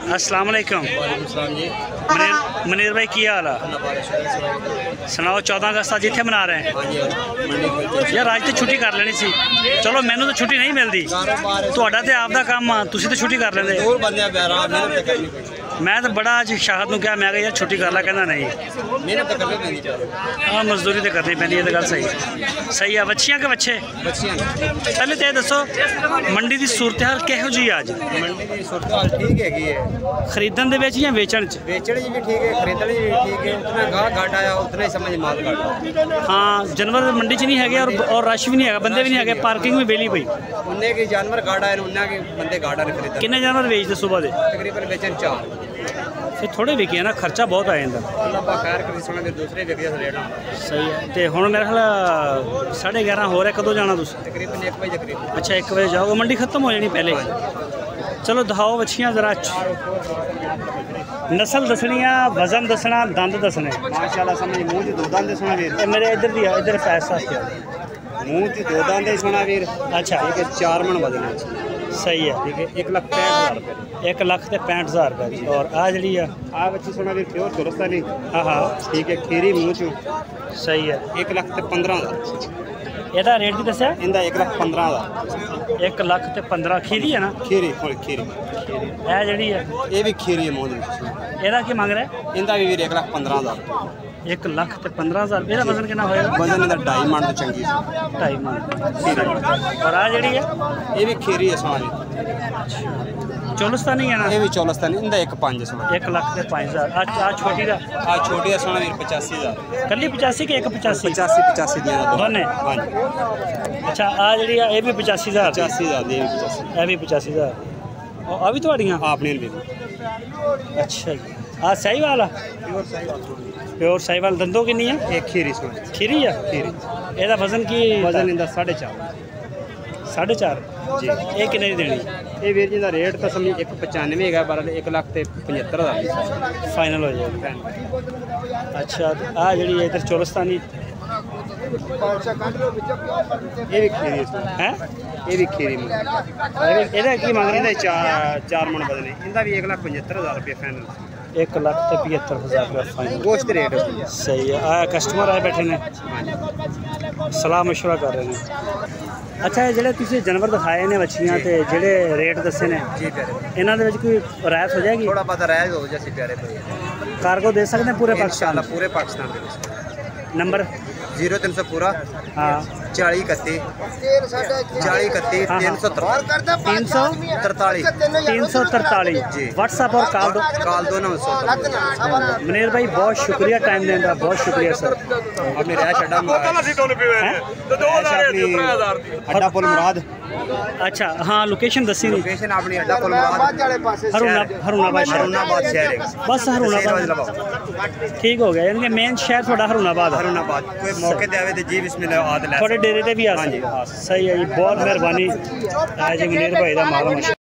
अस्सलाम वालेकुम जी। मनीर भाई की हाल है सुनाओ। 14 अगस्त आज इतने मना रहे हैं यार। अज तो छुट्टी कर लेनी सी, चलो मैनू तो छुट्टी नहीं मिलती, तुहाडा ते आपदा काम आ, तुसीं तो छुट्टी कर लेंदे। मैं तो बड़ा अज शाहद नूं कहा, मैं यार छुट्टी कर ला, कहना नहीं हाँ मजदूरी तो करनी पैंदी है, तो गल सही है। बच्चियां के बच्चे पहले तो ये दसो मंडी की सूरत हाल किहो जी अज? मंडी की सूरत हाल ठीक है, खरीदण दे विच या वेचण च? वेचण भी ठीक है, खरीदण भी ठीक है। उतना गाह घट आया उतना ही समझ माल घट। हाँ जानवर मंडी च नहीं है और रश भी नहीं है, बंदे भी नहीं है, पार्किंग भी बेली पई। उन्ने के जानवर घट आए, उन्ने के बंदे घट आए खरीद। कितने जानवर बेचते सुबह के? तकरीबन बेचन 4। फिर थोड़े विके ना, खर्चा बहुत आ जाता। अल्लाह खैर करी सोना फिर दूसरे विके से लेना सही है। तो हुण मेरे ख्याल 11:30 हो रहा, कदों जाना तुसीं? तकरीबन 1 बजे तकरीबन। अच्छा 1 बजे जाओगे, मंडी खत्म हो जानी पहले। चलो दिखाओ बच्चियां जरा, नस्ल दसनी है, वजन दसना, दंद दसने। माशाल्लाह समझ मूँह च 2 दंद सोना वीर। मेरे इधर पैसा मूँह च 2 दंद सोना वीर। अच्छा ठीक है, 4 मन वजन है। सही है। ठीक है, 1,65,000 रुपये। 1,65,000 रुपये। और आ जी आ बच्ची सोना वीर प्योर चुरस्तानी। हाँ हाँ ठीक है, खीरी मूँह चो। सही है। 1,15,000 ਇਹਦਾ ਰੇਟ ਕੀ ਦੱਸਿਆ? ਇਹਦਾ 1,15,000। 1,15,000 ਖੀਰੀ ਹੈ ਨਾ? ਖੀਰੀ ਇਹ ਜਿਹੜੀ ਹੈ ਇਹ ਵੀ ਖੀਰੀ ਹੈ ਮੂੰਹ ਦੇ ਵਿੱਚ। ਇਹਦਾ ਕੀ ਮੰਗ ਰਿਹਾ? ਇਹਦਾ ਵੀ ਵੀਰ 1,15,000। 1,15,000। ਇਹਦਾ ਵਜ਼ਨ ਕਿੰਨਾ ਹੋਏਗਾ? ਵਜ਼ਨ ਇਹਦਾ 2.5 ਮਣ ਤੋਂ ਚੰਗੀ ਸੀ। 2.5 ਮਣ ਖੀਰੀ। ਔਰ ਆ ਜਿਹੜੀ ਹੈ ਇਹ ਵੀ ਖੀਰੀ ਹੈ ਸੋਨਾ। ਚੋਲਸਤਾਨੀ ਹੈ ਨਾ? ਇਹ ਵੀ ਚੌਲਸਤਾਨੀ। ਇਹਦਾ 1,5 ਸੋਨਾ। 1,05,000। ਆ ਛੋਟੀ ਦਾ? ਆ ਛੋਟੀ ਦਾ ਸੋਨਾ ਵੀਰ 85,000। ਕੱਲੀ 85 ਕਿ 1,85? 85 ਦੀਆਂ ਦੋਨੇ। ਹਾਂਜੀ। ਅੱਛਾ ਆ ਜਿਹੜੀ ਆ ਇਹ ਵੀ 85,000? 85,000 ਦੀ, ਇਹ ਵੀ 85। ਇਹ ਵੀ 85,000। ਆ ਵੀ ਤੁਹਾਡੀਆਂ? ਆਪਣੀਆਂ ਵੀ। ਅੱਛਾ ਜੀ। ਆ ਸਾਹੀਵਾਲ ਆ? प्योर साहिवाल। दंदों कितनी है? एक खीरी सोना। खीरी है? खीरी। ਇਹਦਾ ਵਜ਼ਨ ਕੀ? वजन ਇਹਦਾ 4.5। 4.5 जी। ਇਹ ਕਿੰਨੇ ਦੀ ਦੇਣੀ? ਇਹ ਵੀਰ ਜੀ ਦਾ ਰੇਟ ਤਾਂ ਸਮਝ 1,95 ਹੈਗਾ, ਪਰ 1,75,000 ਫਾਈਨਲ ਹੋ ਜਾਏਗਾ। ਅੱਛਾ ਆ ਜਿਹੜੀ ਇਧਰ ਚੋਲਸਤਾਨੀ ਇਹ ਵੀ ਖੀਰੀ ਹੈ? ਇਹ ਵੀ ਖੀਰੀ ਇਹਦਾ ਕੀ ਮੰਗ ਰਹੇ? ਇਹਦਾ 4 ਮਣ ਵਜਨ। ਇਹਦਾ ਵੀ 1,75,000 रुपये फाइनल। 1,75,000 रुपये फाइनल। गोश्त रेट सही है। आया कस्टमर आए बैठे ने, सलाह मशवरा कर रहे हैं। अच्छा ये ਜਿਹੜੇ ਤੁਸੀਂ जानवर दिखाए ने बच्चियां ਤੇ ਜਿਹੜੇ रेट दसे ने जी प्यारे, ਇਹਨਾਂ ਦੇ ਵਿੱਚ ਕੋਈ ਰਿਆਇਤ ਹੋ ਜਾਏਗੀ? थोड़ा बहुत राय हो जैसे प्यारे भाई। कार्गो दे सकते हैं पूरे पाकिस्तान? इंशाल्लाह पूरे पाकिस्तान में। नंबर 0300 पूरा। हाँ 40 31 40 31 343 जी। व्हाट्सएप और कॉल दो 900। मनीर भाई बहुत शुक्रिया टाइम देने का, बहुत शुक्रिया सर। अपनी रैश अड्डा अड्डा पुल मुराद। अच्छा हाँ लोकेशन दसी नहीं? लोकेशन अपनी अड्डा पुल मुराद हरुणाबाद शहर है। बस हरुणाबाद ठीक हो गया, यानी कि मेन शहर थोड़ा हरुणाबाद। कोई मौके पे आवे तो जी बिस्मिल्लाह आद ले थोड़े डेरे ते भी आ सकते। सही है जी, बहुत मेहरबानी। आज मनीर भाई का माल